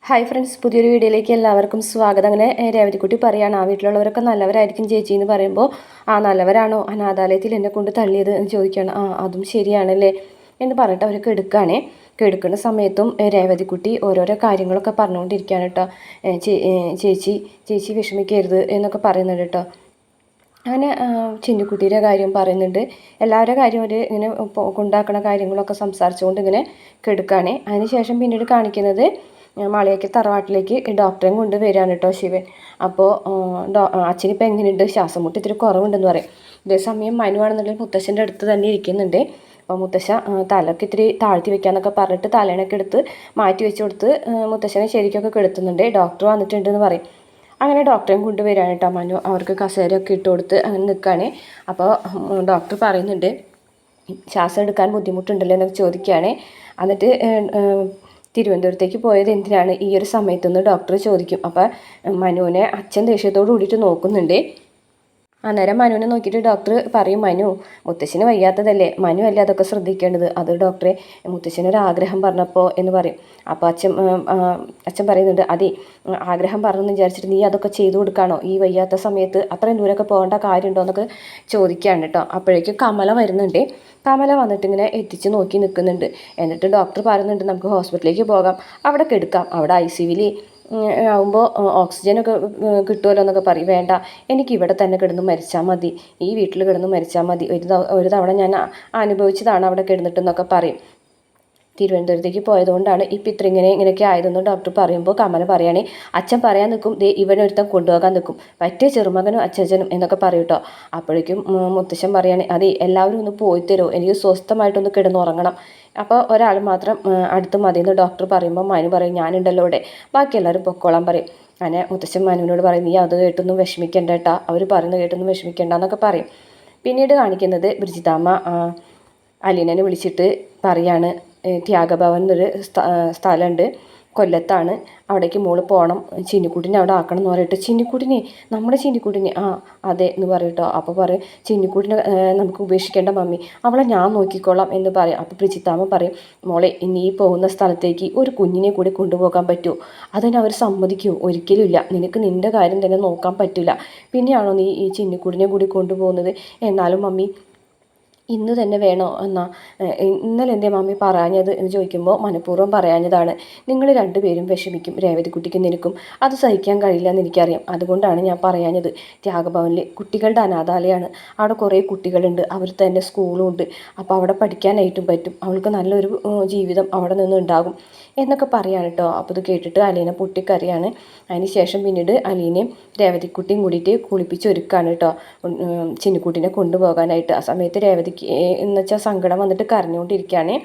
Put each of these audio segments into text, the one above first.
Hi friends, പുതിയൊരു വീഡിയോയിലേക്ക് എല്ലാവർക്കും സ്വാഗതം. അങ്ങനെ രേവതിക്കുട്ടി പറയുകയാണ്, ആ വീട്ടിലുള്ളവരൊക്കെ നല്ലവരായിരിക്കും ചേച്ചി എന്ന് പറയുമ്പോൾ, ആ നല്ലവരാണോ അനാഥാലയത്തിൽ എന്നെ കൊണ്ട് തള്ളിയത് എന്ന് ചോദിക്കുകയാണ്. അതും ശരിയാണല്ലേ എന്ന് പറഞ്ഞിട്ട് അവർ കെടുക്കുന്ന സമയത്തും രേവതിക്കുട്ടി ഓരോരോ കാര്യങ്ങളൊക്കെ പറഞ്ഞുകൊണ്ടിരിക്കുകയാണ് കേട്ടോ. ചേച്ചി വിഷമിക്കരുത് എന്നൊക്കെ പറയുന്നുണ്ട് കേട്ടോ. അങ്ങനെ ചിന്നിക്കുട്ടിയുടെ കാര്യം പറയുന്നുണ്ട്. എല്ലാവരുടെ കാര്യം ഒരു ഇങ്ങനെ കൊണ്ടാക്കുന്ന കാര്യങ്ങളൊക്കെ സംസാരിച്ചുകൊണ്ട് ഇങ്ങനെ കെടുക്കുകയാണ്. അതിനുശേഷം പിന്നീട് കാണിക്കുന്നത് മാളികയ്ക്ക് തറവാട്ടിലേക്ക് ഡോക്ടറെയും കൊണ്ട് വരികയാണ് കേട്ടോ ശിവൻ. അപ്പോൾ അച്ഛനിപ്പോൾ എങ്ങനെയുണ്ട്, ശ്വാസം മുട്ട് ഇത്തിരി കുറവുണ്ടെന്ന് പറയും. ഇതേസമയം മനുവാണെന്നുണ്ടെങ്കിൽ മുത്തശ്ശൻ്റെ അടുത്ത് തന്നെ ഇരിക്കുന്നുണ്ട്. അപ്പോൾ മുത്തശ്ശ തലക്ക് ഇത്തിരി താഴ്ത്തി വെക്കാന്നൊക്കെ പറഞ്ഞിട്ട് തലേണൊക്കെ എടുത്ത് മാറ്റി വെച്ച് കൊടുത്ത് മുത്തശ്ശനെ ശരിക്കൊക്കെ കെടുത്തുന്നുണ്ട്. ഡോക്ടർ വന്നിട്ടുണ്ടെന്ന് പറയും. അങ്ങനെ ഡോക്ടറെയും കൊണ്ടുവരികയാണ് കേട്ടോ. മനു അവർക്ക് കസേരയൊക്കെ ഇട്ട് കൊടുത്ത് അങ്ങനെ നിൽക്കുകയാണ്. അപ്പോൾ ഡോക്ടർ പറയുന്നുണ്ട്, ശ്വാസം എടുക്കാൻ ബുദ്ധിമുട്ടുണ്ടല്ലോ എന്നൊക്കെ ചോദിക്കുകയാണ്. എന്നിട്ട് തിരുവനന്തപുരത്തേക്ക് പോയത് എന്തിനാണ് ഈ ഒരു സമയത്തെന്ന് ഡോക്ടർ ചോദിക്കും. അപ്പോൾ മനുവിനെ അച്ഛൻ ദേഷ്യത്തോട് കൂടിയിട്ട് നോക്കുന്നുണ്ട്. അന്നേരം മനുവിനെ നോക്കിയിട്ട് ഡോക്ടർ പറയും, മനു മുത്തശ്ശന് വയ്യാത്തതല്ലേ, മനു അല്ലേ അതൊക്കെ ശ്രദ്ധിക്കേണ്ടത്, അത് ഡോക്ടറെ മുത്തശ്ശനൊരാഗ്രഹം പറഞ്ഞപ്പോൾ എന്ന് പറയും. അപ്പോൾ അച്ഛൻ പറയുന്നുണ്ട്, അതെ ആഗ്രഹം പറഞ്ഞെന്ന് വിചാരിച്ചിട്ട് നീ അതൊക്കെ ചെയ്തു കൊടുക്കാണോ ഈ വയ്യാത്ത സമയത്ത്, അത്രയും ദൂരമൊക്കെ പോകേണ്ട കാര്യമുണ്ടോ എന്നൊക്കെ ചോദിക്കുകയാണ് കേട്ടോ. അപ്പോഴേക്കും കമല വരുന്നുണ്ട്. കമല വന്നിട്ട് ഇങ്ങനെ എത്തിച്ച് നോക്കി നിൽക്കുന്നുണ്ട്. എന്നിട്ട് ഡോക്ടർ പറയുന്നുണ്ട്, നമുക്ക് ഹോസ്പിറ്റലിലേക്ക് പോകാം, അവിടെ കെടുക്കാം, അവിടെ ICUവിൽ ആവുമ്പോൾ ഓക്സിജനൊക്കെ കിട്ടുമല്ലോ എന്നൊക്കെ പറയും. വേണ്ട, എനിക്ക് ഇവിടെ തന്നെ കിടന്ന് മരിച്ചാൽ മതി, ഈ വീട്ടിൽ കിടന്ന് മരിച്ചാൽ മതി, ഒരു തവണ ഞാൻ അനുഭവിച്ചതാണ് അവിടെ കിടന്നിട്ടെന്നൊക്കെ പറയും. തിരുവനന്തപുരത്തേക്ക് പോയതുകൊണ്ടാണ് ഇപ്പം ഇങ്ങനെയൊക്കെ ആയതെന്ന് ഡോക്ടർ പറയുമ്പോൾ കമല പറയുകയാണെ, അച്ഛൻ പറയാൻ നിൽക്കും, ഇവനൊരുത്തം കൊണ്ടുപോകാൻ നിൽക്കും, പറ്റിയ ചെറുമകനും അച്ഛനും എന്നൊക്കെ പറയും കേട്ടോ. അപ്പോഴേക്കും മുത്തശ്ശൻ പറയുകയാണെ, അതെ എല്ലാവരും ഒന്ന് പോയി തരുമോ, എനിക്ക് സ്വസ്ഥമായിട്ടൊന്ന് കിടന്നുറങ്ങണം, അപ്പോൾ ഒരാൾ മാത്രം അടുത്ത് മതിയെന്ന് ഡോക്ടർ പറയുമ്പോൾ മനു പറയും, ഞാനുണ്ടല്ലോ ഇവിടെ, ബാക്കി എല്ലാവരും പൊക്കോളാൻ പറയും. അങ്ങനെ മുത്തശ്ശൻ മനുവിനോട് പറയും, നീ അത് കേട്ടൊന്നും വിഷമിക്കേണ്ട കേട്ടാ, അവർ പറയുന്നത് കേട്ടൊന്നും വിഷമിക്കേണ്ട എന്നൊക്കെ പറയും. പിന്നീട് കാണിക്കുന്നത് ബ്രിജിതാമ്മ അലീനനെ വിളിച്ചിട്ട് പറയാണ്, ത്യാഗഭവൻ എന്നൊരു സ്ഥലമുണ്ട്, കൊല്ലത്താണ്, അവിടേക്ക് മോള് പോകണം, ചിന്നിക്കുട്ടിനെ അവിടെ ആക്കണം എന്ന് പറയട്ടെ. ചിന്നിക്കുട്ടിനെ, നമ്മുടെ ചിന്നിക്കുട്ടിനെ, അതെ എന്ന് പറയട്ടോ. അപ്പോൾ പറയും, ചിന്നിക്കുട്ടിനെ നമുക്ക് ഉപേക്ഷിക്കേണ്ട മമ്മി, അവളെ ഞാൻ നോക്കിക്കോളാം എന്ന് പറയും. അപ്പോൾ പ്രിജിത്താമ്മ പറയും, മോളെ നീ പോകുന്ന സ്ഥലത്തേക്ക് ഒരു കുഞ്ഞിനെ കൂടി കൊണ്ടുപോകാൻ പറ്റുമോ, അതിന് അവർ സമ്മതിക്കുമോ, ഒരിക്കലും ഇല്ല, നിനക്ക് നിൻ്റെ കാര്യം തന്നെ നോക്കാൻ പറ്റില്ല, പിന്നെയാണോ നീ ഈ ചിന്നിക്കുട്ടിനെ കൂടി കൊണ്ടുപോകുന്നത്, എന്നാലും മമ്മി ഇന്ന് തന്നെ വേണോ എന്നാ, ഇന്നലെ എന്തേ മമ്മി പറയാഞ്ഞത് എന്ന് ചോദിക്കുമ്പോൾ മനഃപൂർവ്വം പറയാഞ്ഞതാണ്, നിങ്ങൾ രണ്ടുപേരും വിഷമിക്കും, രേവതിക്കുട്ടിക്കും നിനക്കും അത് സഹിക്കാൻ കഴിയില്ല എന്ന് എനിക്കറിയാം, അതുകൊണ്ടാണ് ഞാൻ പറയാഞ്ഞത്. ത്യാഗഭവനിൽ കുട്ടികളുടെ അനാഥാലയമാണ്, അവിടെ കുറേ കുട്ടികളുണ്ട്, അവർ തന്നെ സ്കൂളും ഉണ്ട്, അപ്പോൾ അവിടെ പഠിക്കാനായിട്ടും പറ്റും, അവൾക്ക് നല്ലൊരു ജീവിതം അവിടെ നിന്ന് ഉണ്ടാകും എന്നൊക്കെ പറയാണ് കേട്ടോ. അപ്പോൾ ഇത് കേട്ടിട്ട് അലീന പൊട്ടിക്കറിയാണ്. അതിന് ശേഷം പിന്നീട് അലീനയും രേവതിക്കുട്ടിയും കൂടിയിട്ട് കുളിപ്പിച്ചൊരുക്കാണ് കേട്ടോ ചിന്നിക്കുട്ടിനെ കൊണ്ടുപോകാനായിട്ട്. ആ സമയത്ത് രേവതിക്ക് എന്ന് വെച്ചാൽ സങ്കടം വന്നിട്ട് കരഞ്ഞുകൊണ്ടിരിക്കുകയാണ്.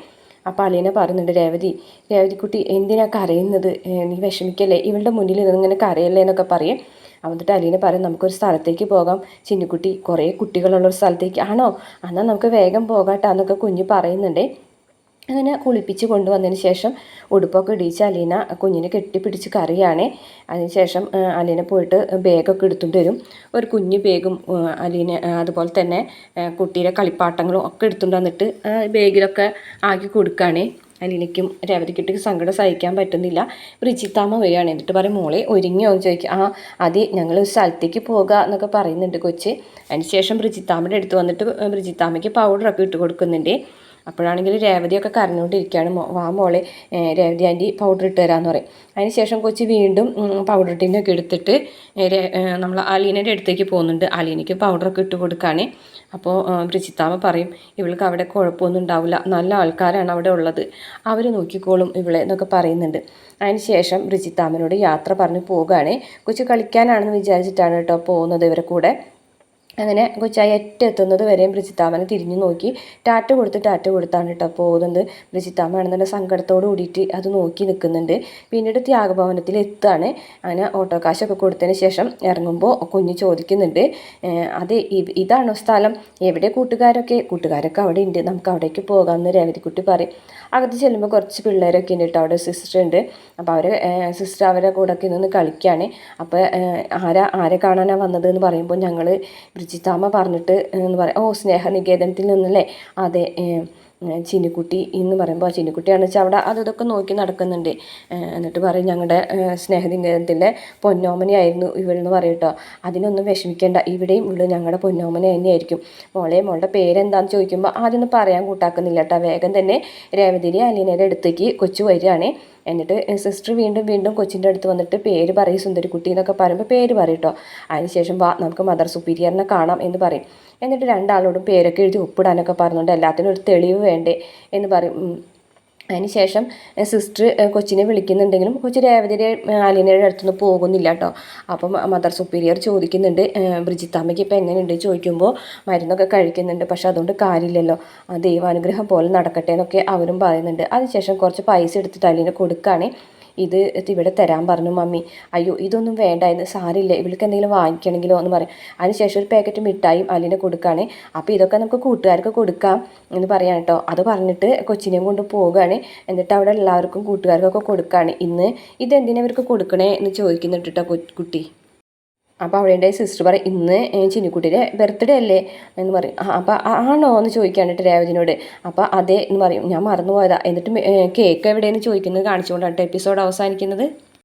അപ്പോൾ അലീന പറയുന്നുണ്ട്, രേവതിക്കുട്ടി എന്തിനാ കരയുന്നത്, നീ വിഷമിക്കല്ലേ, ഇവളുടെ മുന്നിൽ ഇങ്ങനെ കരയല്ലേ എന്നൊക്കെ പറയും. എന്നിട്ട് അലീന പറയും, നമുക്കൊരു സ്ഥലത്തേക്ക് പോകാം ചിന്നിക്കുട്ടി, കുറേ കുട്ടികളുള്ളൊരു സ്ഥലത്തേക്ക്. ആണോ, എന്നാൽ നമുക്ക് വേഗം പോകാട്ടോ എന്നൊക്കെ കുഞ്ഞ് പറയുന്നുണ്ട്. അങ്ങനെ കുളിപ്പിച്ച് കൊണ്ടുവന്നതിന് ശേഷം ഉടുപ്പൊക്കെ ഇടിച്ച് അലീന കുഞ്ഞിനെ കെട്ടിപ്പിടിച്ച് കരയാണ്. അതിനുശേഷം അലീന പോയിട്ട് ബാഗൊക്കെ എടുത്തുകൊണ്ട് വരും. ഒരു കുഞ്ഞു ബാഗും അലീന അതുപോലെ തന്നെ കുട്ടിയുടെ കളിപ്പാട്ടങ്ങളും ഒക്കെ എടുത്തുകൊണ്ട് വന്നിട്ട് ബാഗിലൊക്കെ ആക്കി കൊടുക്കുകയാണ്. അലീനയ്ക്കും രേവതിക്കുട്ടിക്ക് സങ്കടം സഹിക്കാൻ പറ്റുന്നില്ല. ബ്രിജിത്താമ്മ വരികയാണ്. എന്നിട്ട് പറയും, മോളെ ഒരുങ്ങിയോ എന്ന് ചോദിക്കുക. അതെ ഞങ്ങൾ ഒരു സ്ഥലത്തേക്ക് പോകുക എന്നൊക്കെ പറയുന്നുണ്ട് കൊച്ച്. അതിനുശേഷം ബ്രിജിത്താമ്മയുടെ അടുത്ത് വന്നിട്ട് ബ്രിജിത്താമ്മയ്ക്ക് പൗഡറൊക്കെ ഇട്ട് കൊടുക്കുന്നുണ്ട്. അപ്പോഴാണെങ്കിൽ രേവതിയൊക്കെ കരഞ്ഞുകൊണ്ടിരിക്കുകയാണ്. വാ മോളെ, രേവതി ആൻറ്റി പൗഡർ ഇട്ട് തരാമെന്ന് പറയും. അതിനുശേഷം കൊച്ചി വീണ്ടും പൗഡർ ടിന്നൊക്കെ എടുത്തിട്ട് നമ്മൾ അലീനയുടെ അടുത്തേക്ക് പോകുന്നുണ്ട്. അലീനയ്ക്ക് പൗഡറൊക്കെ ഇട്ട് കൊടുക്കുകയാണ്. അപ്പോൾ ബ്രിജിത്താമ്മ പറയും, ഇവൾക്ക് അവിടെ കുഴപ്പമൊന്നും ഉണ്ടാവില്ല, നല്ല ആൾക്കാരാണ് അവിടെ ഉള്ളത്, അവർ നോക്കിക്കോളും ഇവളെ എന്നൊക്കെ പറയുന്നുണ്ട്. അതിനുശേഷം ബ്രിജിത്താമ്മനോട് യാത്ര പറഞ്ഞ് പോവുകയാണ്. കൊച്ചു കളിക്കാനാണെന്ന് വിചാരിച്ചിട്ടാണ് കേട്ടോ പോകുന്നത് ഇവരെ കൂടെ. അങ്ങനെ കൊച്ചായി എത്തുന്നത് വരെയും ബ്രിജിത്താമ്മനെ തിരിഞ്ഞു നോക്കി ടാറ്റ കൊടുത്താണ് കേട്ടോ പോകുന്നത്. ബ്രിജിത്താമ്മ ആണെന്നുണ്ടെങ്കിൽ സങ്കടത്തോട് കൂടിയിട്ട് അത് നോക്കി നിൽക്കുന്നുണ്ട്. പിന്നീട് ത്യാഗഭവനത്തിൽ എത്തുകയാണ്. അങ്ങനെ ഓട്ടോ കാശൊക്കെ കൊടുത്തതിന് ശേഷം ഇറങ്ങുമ്പോൾ കുഞ്ഞ് ചോദിക്കുന്നുണ്ട്, അതെ ഇതാണോ സ്ഥലം, എവിടെ കൂട്ടുകാരൊക്കെ അവിടെ ഉണ്ട്, നമുക്ക് അവിടേക്ക് പോകാമെന്ന് രേവതിക്കുട്ടി പറയും. അകത്ത് ചെല്ലുമ്പോൾ കുറച്ച് പിള്ളേരൊക്കെ ഉണ്ട് കേട്ടോ, അവിടെ സിസ്റ്റർ ഉണ്ട്. അപ്പോൾ സിസ്റ്റർ അവരെ കൂടെ ഒക്കെ നിന്ന് കളിക്കുകയാണ്. അപ്പോൾ ആരെ കാണാനാണ് വന്നത് എന്ന് പറയുമ്പോൾ ഞങ്ങൾ ബ്രിജിത്താമ്മ പറഞ്ഞിട്ട് എന്ന് പറയാം, സ്നേഹനികേതനത്തിൽ നിന്നല്ലേ, അതെ ചിന്നിക്കുട്ടി എന്ന് പറയുമ്പോൾ ചിന്നിക്കുട്ടിയാണെന്ന് വെച്ചാൽ അവിടെ ഇതൊക്കെ നോക്കി നടക്കുന്നുണ്ട്. എന്നിട്ട് പറയും ഞങ്ങളുടെ സ്നേഹദിനത്തിലെ പൊന്നോമനയായിരുന്നു ഇവളെന്ന് പറയും കേട്ടോ. അതിനൊന്നും വിഷമിക്കേണ്ട, ഇവിടെയും ഇവള് ഞങ്ങളുടെ പൊന്നോമന തന്നെയായിരിക്കും. മോളുടെ പേരെന്താണെന്ന് ചോദിക്കുമ്പോൾ ആദ്യമൊന്നും പറയാൻ കൂട്ടാക്കുന്നില്ല കേട്ടോ. വേഗം തന്നെ രേവതിയുടെ അലീനയുടെ അടുത്തേക്ക് കൊച്ചു വരികയാണ്. എന്നിട്ട് സിസ്റ്റർ വീണ്ടും കൊച്ചിൻ്റെ അടുത്ത് വന്നിട്ട് പേര് പറയും സുന്ദരിക്കുട്ടി എന്നൊക്കെ പറയുമ്പോൾ പേര് പറയും കേട്ടോ. അതിനുശേഷം വാ നമുക്ക് മദർ സുപ്പീരിയറിനെ കാണാം എന്ന് പറയും. എന്നിട്ട് രണ്ടാളോടും പേരൊക്കെ എഴുതി ഒപ്പിടാനൊക്കെ പറഞ്ഞുകൊണ്ട് എല്ലാത്തിനും ഒരു തെളിവ് വേണ്ടേ എന്ന് പറയും. അതിനുശേഷം സിസ്റ്റർ കൊച്ചിനെ വിളിക്കുന്നുണ്ടെങ്കിലും കൊച്ചു രേവതിയുടെ അലീനയുടെ അടുത്തുനിന്ന് പോകുന്നില്ല കേട്ടോ. അപ്പം മദർ സുപ്പീരിയർ ചോദിക്കുന്നുണ്ട് ബ്രിജിത്താമ്മയ്ക്ക് ഇപ്പം എങ്ങനെയുണ്ട് ചോദിക്കുമ്പോൾ മരുന്നൊക്കെ കഴിക്കുന്നുണ്ട്, പക്ഷെ അതുകൊണ്ട് കാര്യമില്ലല്ലോ, ദൈവാനുഗ്രഹം പോലെ നടക്കട്ടെ എന്നൊക്കെ അവരും പറയുന്നുണ്ട്. അതിനുശേഷം കുറച്ച് പൈസ എടുത്തിട്ട് അലീന കൊടുക്കുകയാണ്. ഇത് ഇവിടെ തരാൻ പറഞ്ഞു മമ്മി. അയ്യോ ഇതൊന്നും വേണ്ട എന്ന്, സാരില്ല ഇവൾക്ക് എന്തെങ്കിലും വാങ്ങിക്കണമെങ്കിലോ എന്ന് പറയും. അതിനുശേഷം ഒരു പാക്കറ്റ് മിഠായും അലീന കൊടുക്കുകയാണ്. അപ്പോൾ ഇതൊക്കെ നമുക്ക് കൂട്ടുകാർക്ക് കൊടുക്കാം എന്ന് പറയാൻ കേട്ടോ. അത് പറഞ്ഞിട്ട് കൊച്ചിനെയും കൊണ്ട് പോവുകയാണ്. എന്നിട്ട് അവിടെ എല്ലാവർക്കും കൂട്ടുകാർക്കൊക്കെ കൊടുക്കുകയാണ്. ഇന്ന് ഇതെന്തിനാ ഇവർക്ക് കൊടുക്കണേ എന്ന് ചോദിക്കുന്നുണ്ട് കേട്ടോ കുട്ടി. അപ്പോൾ അവിടെ സിസ്റ്റർ പറയും ഇന്ന് ചിന്നിക്കുട്ടിയുടെ ബർത്ത്ഡേ അല്ലേ എന്ന് പറയും. അപ്പോൾ ആണോ എന്ന് ചോദിക്കാനിട്ട് രേവതിനോട്. അപ്പോൾ അതെ എന്ന് പറയും, ഞാൻ മറന്നുപോയതാ. എന്നിട്ട് കേക്ക് എവിടെയെന്ന് ചോദിക്കുന്നത് കാണിച്ചുകൊണ്ടാണ് എപ്പിസോഡ് അവസാനിക്കുന്നത്.